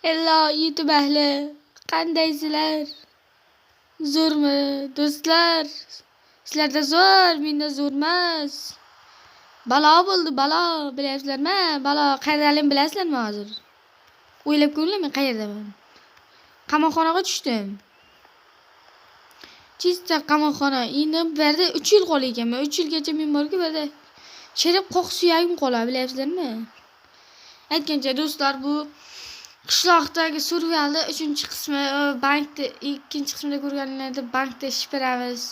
Hello YouTube ahli, qandaysizlar? Zo'rmi do'stlar? Sizlarda zo'r, menda zo'rmas. Balo bo'ldi, balo, bilasizlarmi? Balo qayerdaligini bilasizlarmi hozir? O'ylab ko'ringlar, men qayerdaman? Qamoqxonaga tushdim. Chista qamoqxona. Endi bu yerda 3 yil qolgan ekanman. 3 yilgacha men borku, bu yerda chirib qoq suyagim qoladi, bilasizlarmi? Aytgancha do'stlar, bu qishloqdagi survivalda 3-qismi, bankda 2-qismida ko'rganinglarda bankda ish beramiz.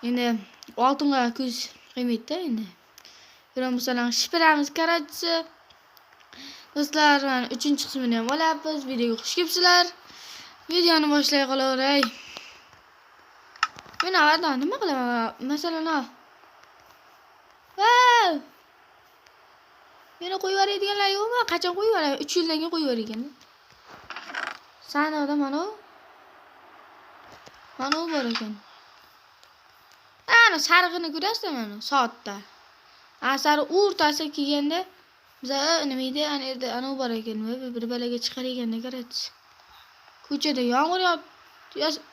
Endi oltinga ko'z qiymaydi-da endi. Biroq masalan ish beramiz, qarachsi. Do'stlar, mana 3-qismini ham olamiz. Videoga xush kelibsizlar. Videoni boshlay qolaveray. Men avvaldan nima qilaman? Masalan, meni qo'yib yuboradiganlar yo'qmi? Qachon qo'yib yuboradi? 3 yildan keyin qo'yib yuborgan. Sanoda mana bor ekan. Ana sarig'ini ko'rasizmi mana soatda. Sari o'rtasiga kelganda biza nima edi? Ana yerda ana bor ekan. Bir balaga chiqar ekanda qaraysiz. Ko'chada yomg'ir yog'ib,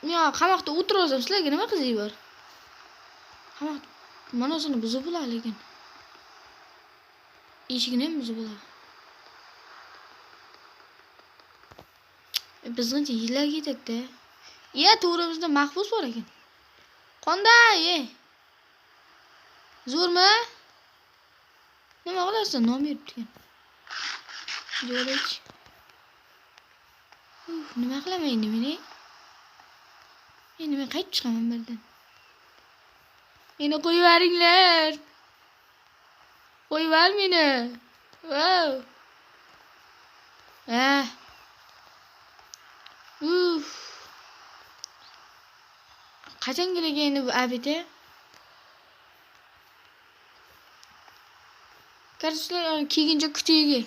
men qamoqda o'tiribsam, sizlarga nima qiziq bor? Qamoq mana o'zini buzib bo'ladi lekin. Eshigini ham buzib bo'ladi. Bizning yillar ketadi-da. To'g'rimizda mahbus bor ekan. Qanday? Zo'rmi? Nima qilasan? Nom beribdi ekan. Jo'rach. Nima qilaman endi meni? Endi men qaytib chiqaman bu yerdan. Meni qo'yib yuboringlar. Qo'yib yubor meni. Wow. Qachon kerak endi bu abita? Qarashlar, kelguncha kutiga.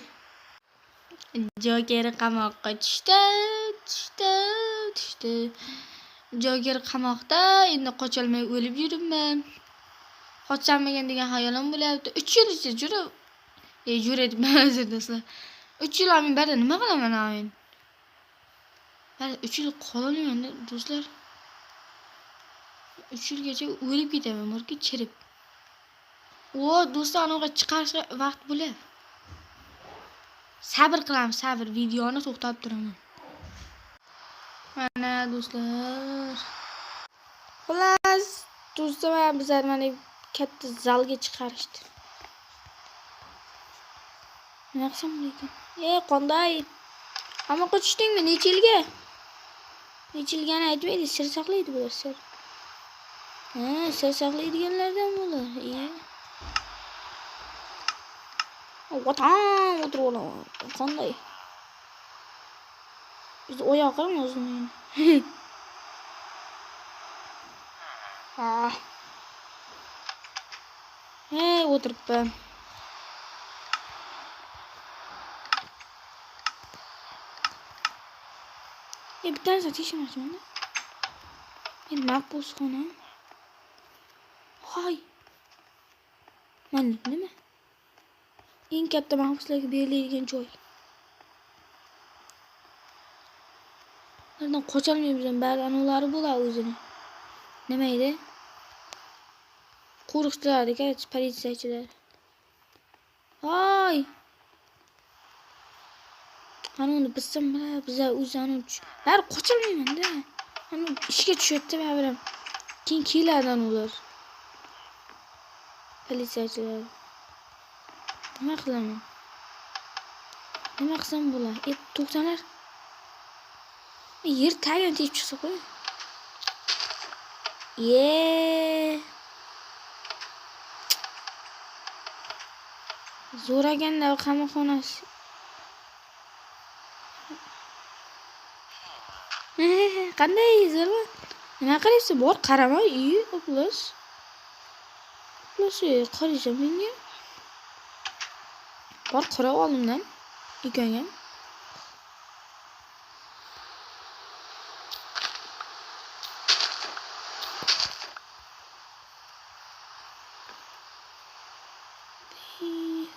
Joker qamoqqa tushdi. Joker qamoqda, endi qocholmay o'lib yuribman. Qocholmagan degan xayolim bo'lyapti. 3 yil ichida yuribman hozir do'stlar. 3 yil men barda nima qilaman men? Hali 3 yil qololmayman do'stlar. 3 yilgacha o'lib ketaman, borki chirib. Do'stlar, anaga chiqarishga vaqt bo'lyapti. Sabr qilamiz, sabr. Videoni to'xtatib turaman. Mana do'stlar. Xullas, do'stlar, bizlar mana katta zalga chiqarishdi. Nima qilsam lekin? Qanday? Qamoqqa tushdingmi? Necha yilga? Necha yilgani aytmaydi, sir saqlaydi bular sir. Sir saqlaydiganlardan bular. Vatan o'tirib olaman. Qanday? Biz oyoqim o'zini. O'tiribman. Bitta satishmoqchiman-da. Men mahbusxona. Hoy. Mana nima? Eng katta mahbuslarga beriladigan joy. Ulardan qocholmaymiz, bari anolari bo'ladi o'zini. Nima edi? Qo'riqchilar, qarang, politsiyachilar. Hoy. Uni bilsam, bizlar o'zini bari qocholmayman-da. Ana ishga tushadi bari. Keyin keladi ular. Politsiyachilar. Nima qilaman? Nima qilsam bo'ladi? To'xtanglar. Yer tagidan tegib chiqsa qo'y. Zo'raganda qamoqxonasi. Qanday zo'rmi? Nima qilyapsiz? Bor, qarama, oplos. Qaraysan menga. Bor, qarab oldimdan. Ekangan.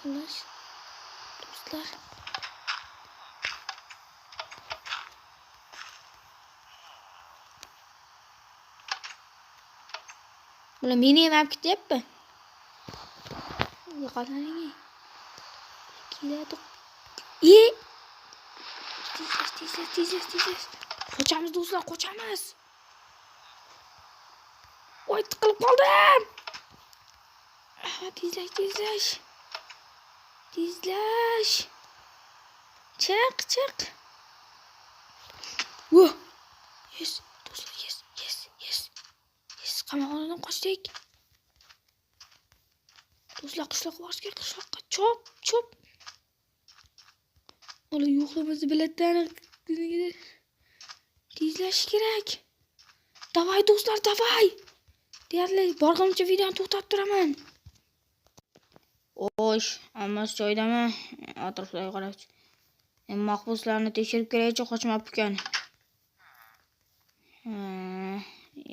Xullas. Do'stlar. Bular meni ham olib ketyapti. Yo'qolaring. Keladi. Tez. Qochamiz do'stlar, qochamiz. Voy, tiqilib qoldim. Tezlash. Chiq. Voh. Yes, do'stlar, yes. Qamoqxonadan qochdik. Do'stlar, qishloqqa borish kerak, qishloqqa. Chop. Ola yo'qlamasi biletlarni tezlash kerak. Davay do'stlar, davay. Deyarli borgancha videoni to'xtatib turaman. Osh, hammasi joydami? Atroflarga qarab. Mahbuslarni tekshirib kerakcha qochmabdi ekan.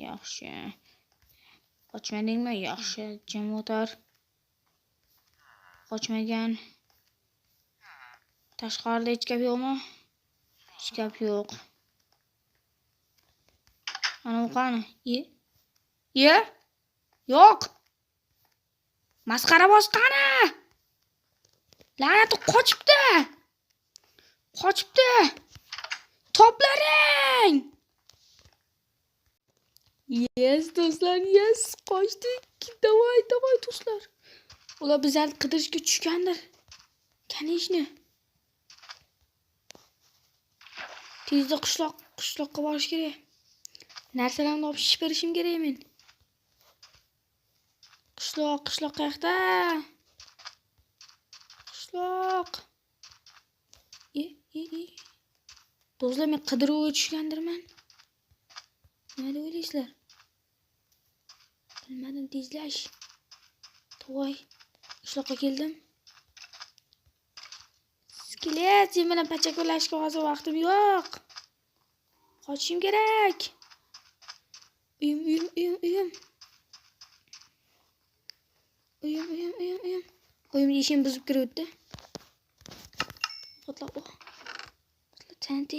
Yaxshi. Qochmadingmi? Yaxshi, jim o'tir. Qochmagan. Tashqarida hech gap yo'qmi? Hech gap yo'q. Ana u qani? Yo'q. Masxara qani? La'nati qochibdi. Toplaring. Yes do'stlar, yes, qochdik. Davay do'stlar. Ular bizlarni qidirishga tushgandir. Kanishni. Tezda qishloqqa borish kerak. Narsalarni olib shishib berishim kerak men. Qishloq qayerda? Qishloq. Do'stlar, men qidiruvga tushgandirman. Nima deb o'ylaysizlar? Bilmadim, tezlash. To'y. Qishloqqa keldim. Skelet, sen bilan pachako'lashga hozir vaqtim yo'q. Qochishim kerak. Uyim. Uyimni ishim buzib kiribdi. Qo'tlab. TNT.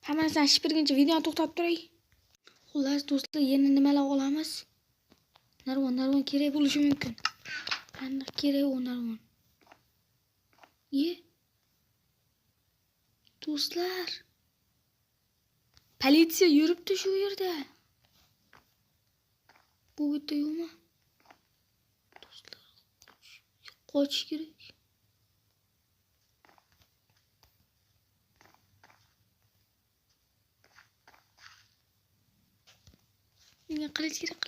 Hammasidan shipirguncha videoni to'xtatib turay. Xullas do'stlar, yana nimalar olamiz? Narvon kerak bo'lishi mumkin. Aniq kerak u narvon. Do'stlar, politsiya yuribdi shu yerda. Bu yerda yo'qmi? Do'stlar, qochish kerak. Menga qilich kerak,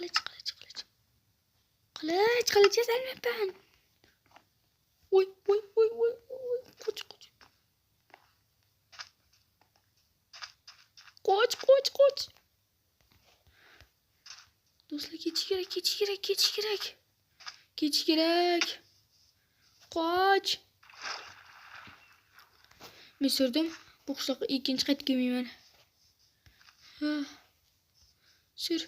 qilich yasalmayapman. Voy. Qoch. Do'stlar, ketish kerak. Qoch. Men surdim. Bu qishloqqa ikkinchi qaytib kelmayman. Sur.